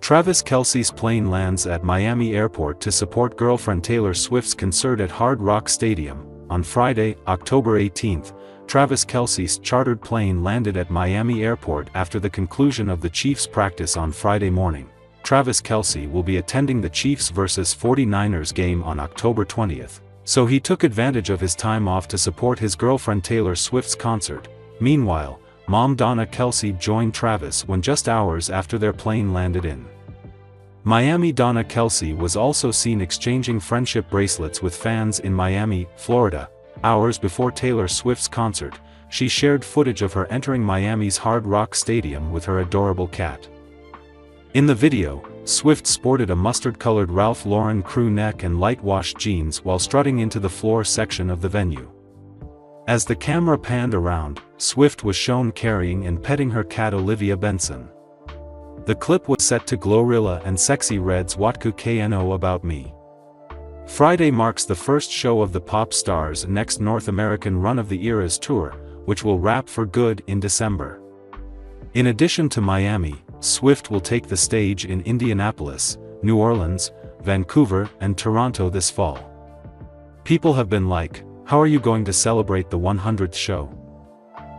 Travis Kelce's plane lands at Miami Airport to support girlfriend Taylor Swift's concert at Hard Rock Stadium. On Friday, October 18, Travis Kelce's chartered plane landed at Miami Airport after the conclusion of the Chiefs' practice on Friday morning. Travis Kelce will be attending the Chiefs vs 49ers game on October 20, so he took advantage of his time off to support his girlfriend Taylor Swift's concert. Meanwhile, mom Donna Kelce joined Travis when just hours after their plane landed in Miami. Donna Kelce was also seen exchanging friendship bracelets with fans in Miami, Florida. Hours before Taylor Swift's concert, she shared footage of her entering Miami's Hard Rock Stadium with her adorable cat. In the video, Swift sported a mustard-colored Ralph Lauren crew neck and light-washed jeans while strutting into the floor section of the venue. As the camera panned around, Swift was shown carrying and petting her cat Olivia Benson. The clip was set to Glorilla and Sexy Red's What Could Know About Me. Friday marks the first show of the pop star's next North American Run of the Eras tour, which will wrap for good in December. In addition to Miami, Swift will take the stage in Indianapolis, New Orleans, Vancouver, and Toronto this fall. People have been like, "How are you going to celebrate the 100th show?"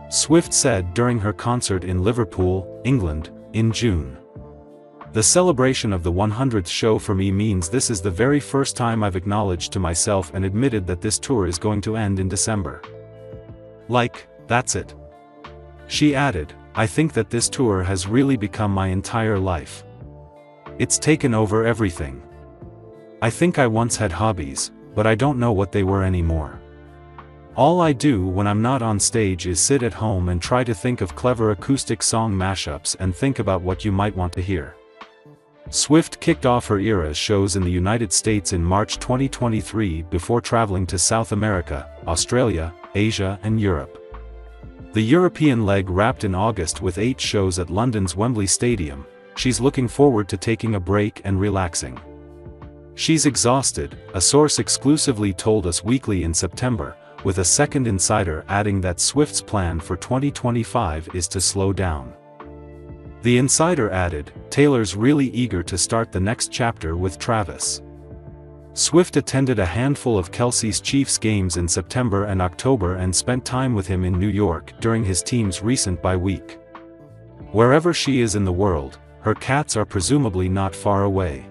Swift said during her concert in Liverpool, England, in June. "The celebration of the 100th show for me means this is the very first time I've acknowledged to myself and admitted that this tour is going to end in December. Like, that's it." She added, "I think that this tour has really become my entire life. It's taken over everything. I think I once had hobbies, but I don't know what they were anymore. All I do when I'm not on stage is sit at home and try to think of clever acoustic song mashups and think about what you might want to hear." Swift kicked off her Eras shows in the United States in March 2023 before traveling to South America, Australia, Asia and Europe. The European leg wrapped in August with 8 shows at London's Wembley Stadium. She's looking forward to taking a break and relaxing. "She's exhausted," a source exclusively told Us Weekly in September, with a second insider adding that Swift's plan for 2025 is to slow down. The insider added, "Taylor's really eager to start the next chapter with Travis." Swift attended a handful of Kelce's Chiefs games in September and October and spent time with him in New York during his team's recent bye week. Wherever she is in the world, her cats are presumably not far away.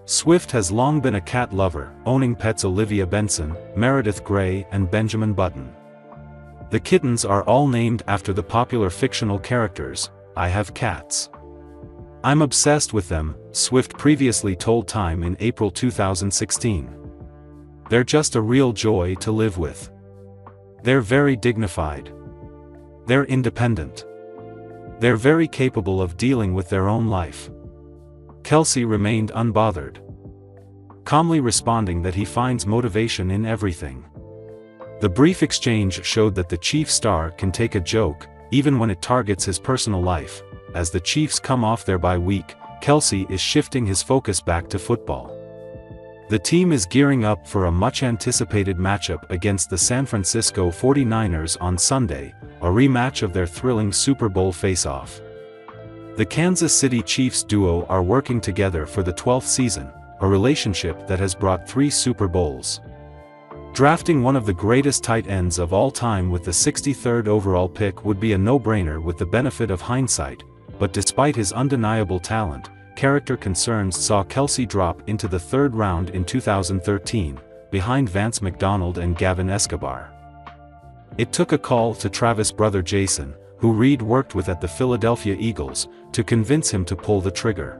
Swift has long been a cat lover, owning pets Olivia Benson, Meredith Grey and Benjamin Button. The kittens are all named after the popular fictional characters. "I have cats. I'm obsessed with them," Swift previously told Time in April 2016. "They're just a real joy to live with. They're very dignified. They're independent. They're very capable of dealing with their own life." Kelce remained unbothered, calmly responding that he finds motivation in everything. The brief exchange showed that the Chiefs star can take a joke, even when it targets his personal life. As the Chiefs come off their bye week, Kelce is shifting his focus back to football. The team is gearing up for a much-anticipated matchup against the San Francisco 49ers on Sunday, a rematch of their thrilling Super Bowl face-off. The Kansas City Chiefs duo are working together for the 12th season, a relationship that has brought 3 Super Bowls. Drafting one of the greatest tight ends of all time with the 63rd overall pick would be a no-brainer with the benefit of hindsight, but despite his undeniable talent, character concerns saw Kelce drop into the 3rd round in 2013, behind Vance McDonald and Gavin Escobar. It took a call to Travis' brother Jason, who Reid worked with at the Philadelphia Eagles, to convince him to pull the trigger.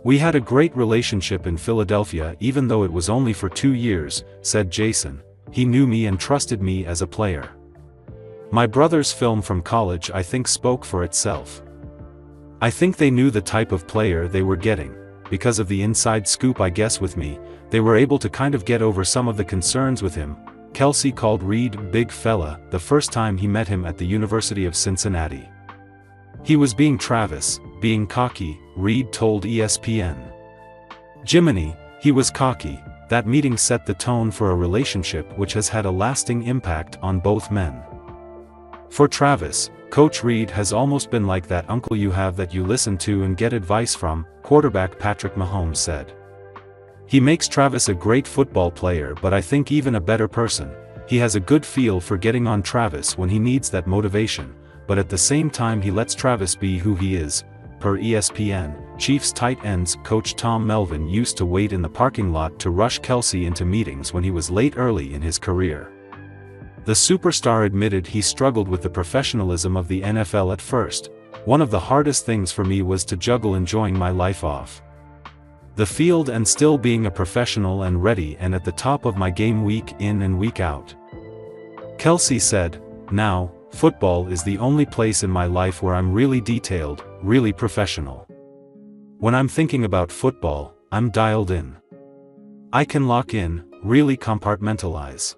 "We had a great relationship in Philadelphia even though it was only for 2 years, said Jason. "He knew me and trusted me as a player. My brother's film from college I think spoke for itself. I think they knew the type of player they were getting. Because of the inside scoop I guess with me, they were able to kind of get over some of the concerns with him." Kelce called Reid "big fella" the first time he met him at the University of Cincinnati. "He was being Travis, being cocky," Reid told ESPN. "Jiminy, he was cocky." That meeting set the tone for a relationship which has had a lasting impact on both men. For Travis, Coach Reid has almost been like that uncle you have that you listen to and get advice from, quarterback Patrick Mahomes said. He makes Travis a great football player, but I think even a better person. He has a good feel for getting on Travis when he needs that motivation, but at the same time he lets Travis be who he is. Per ESPN, Chiefs tight ends coach Tom Melvin used to wait in the parking lot to rush Kelce into meetings when he was late early in his career. The superstar admitted he struggled with the professionalism of the NFL at first. One of the hardest things for me was to juggle enjoying my life off the field and still being a professional and ready and at the top of my game week in and week out. Kelce said, "Now, football is the only place in my life where I'm really detailed, really professional. When I'm thinking about football, I'm dialed in. I can lock in, really compartmentalize."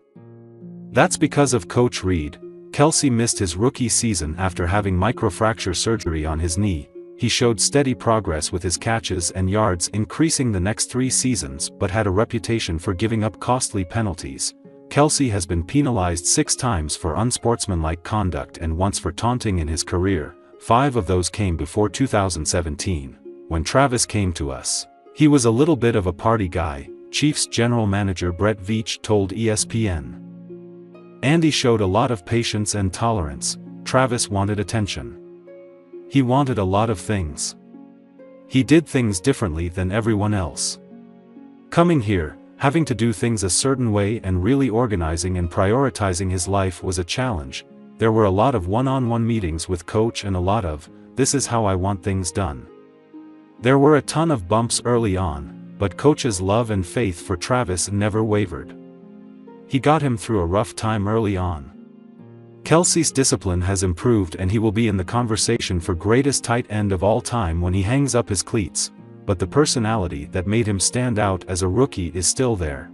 That's because of Coach Reid. Kelce missed his rookie season after having microfracture surgery on his knee. He showed steady progress with his catches and yards increasing the next 3 seasons but had a reputation for giving up costly penalties. Kelce has been penalized 6 times for unsportsmanlike conduct and once for taunting in his career. 5 of those came before 2017, when Travis came to us. He was a little bit of a party guy, Chiefs general manager Brett Veach told ESPN. Andy showed a lot of patience and tolerance. Travis wanted attention. He wanted a lot of things. He did things differently than everyone else. Coming here, having to do things a certain way and really organizing and prioritizing his life was a challenge. There were a lot of one-on-one meetings with coach and a lot of, "This is how I want things done." There were a ton of bumps early on, but coach's love and faith for Travis never wavered. He got him through a rough time early on. Kelce's discipline has improved and he will be in the conversation for greatest tight end of all time when he hangs up his cleats, but the personality that made him stand out as a rookie is still there.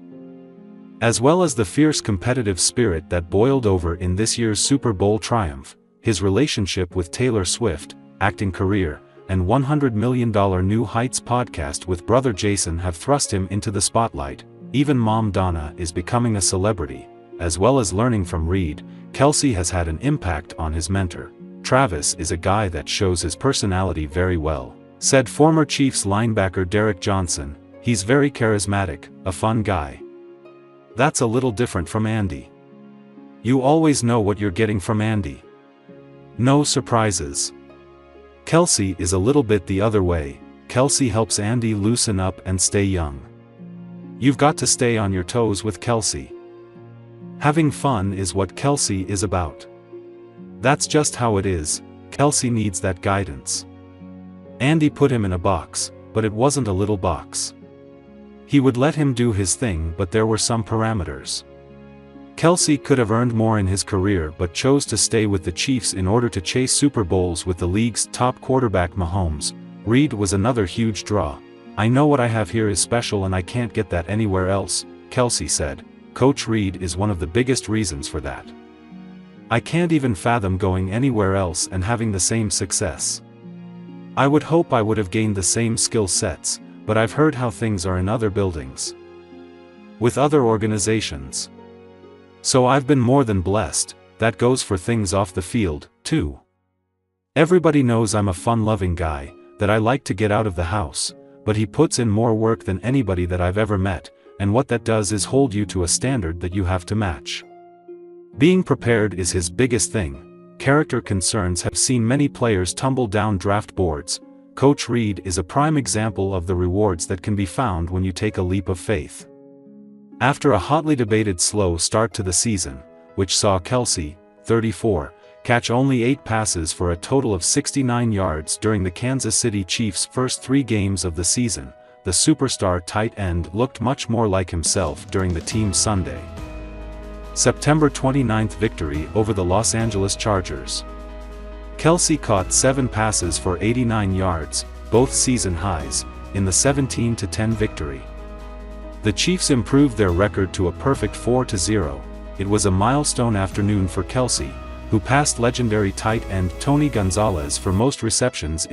As well as the fierce competitive spirit that boiled over in this year's Super Bowl triumph, his relationship with Taylor Swift, acting career, and $100 million New Heights podcast with brother Jason have thrust him into the spotlight. Even mom Donna is becoming a celebrity. As well as learning from Reid, Kelce has had an impact on his mentor. "Travis is a guy that shows his personality very well," said former Chiefs linebacker Derek Johnson. "He's very charismatic, a fun guy." That's a little different from Andy. You always know what you're getting from Andy. No surprises. Kelce is a little bit the other way. Kelce helps Andy loosen up and stay young. You've got to stay on your toes with Kelce. Having fun is what Kelce is about. That's just how it is. Kelce needs that guidance. Andy put him in a box, but it wasn't a little box. He would let him do his thing, but there were some parameters. Kelce could have earned more in his career but chose to stay with the Chiefs in order to chase Super Bowls with the league's top quarterback Mahomes. Reid was another huge draw. "I know what I have here is special and I can't get that anywhere else," Kelce said. Coach Reid is one of the biggest reasons for that. "I can't even fathom going anywhere else and having the same success. I would hope I would have gained the same skill sets, but I've heard how things are in other buildings, with other organizations. So I've been more than blessed." That goes for things off the field, too. "Everybody knows I'm a fun-loving guy, that I like to get out of the house, but he puts in more work than anybody that I've ever met, and what that does is hold you to a standard that you have to match." Being prepared is his biggest thing. Character concerns have seen many players tumble down draft boards. Coach Reid is a prime example of the rewards that can be found when you take a leap of faith. After a hotly debated slow start to the season, which saw Kelce, 34, catch only 8 passes for a total of 69 yards during the Kansas City Chiefs' first 3 games of the season, the superstar tight end looked much more like himself during the team's Sunday, September 29th victory over the Los Angeles Chargers. Kelce caught 7 passes for 89 yards, both season highs, in the 17-10 victory. The Chiefs improved their record to a perfect 4-0. It was a milestone afternoon for Kelce, who passed legendary tight end Tony Gonzalez for most receptions in